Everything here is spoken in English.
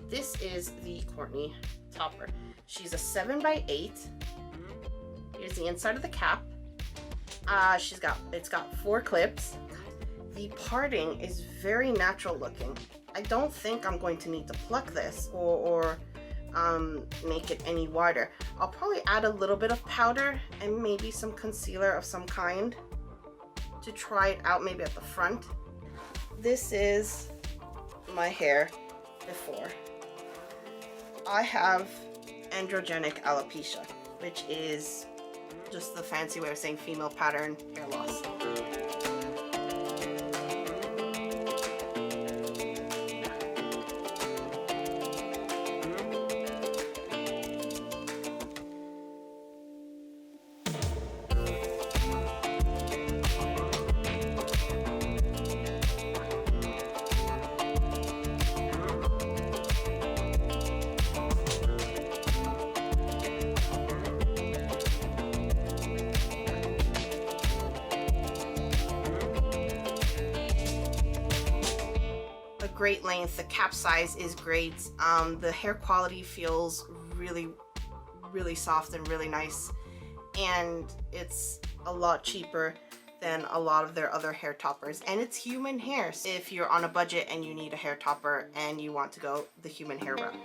This is the Courtney topper. She's a 7x8. Here's the inside of the cap. It's got 4 clips. The parting is very natural looking. I don't think I'm going to need to pluck this or make it any wider. I'll probably add a little bit of powder and maybe some concealer of some kind to try it out, maybe at the front. This is my hair before. I have androgenic alopecia, which is just the fancy way of saying female pattern hair loss. Great length. The cap size is great. The hair quality feels really soft and really nice, and it's a lot cheaper than a lot of their other hair toppers, and it's human hair. So if you're on a budget and you need a hair topper and you want to go the human hair route.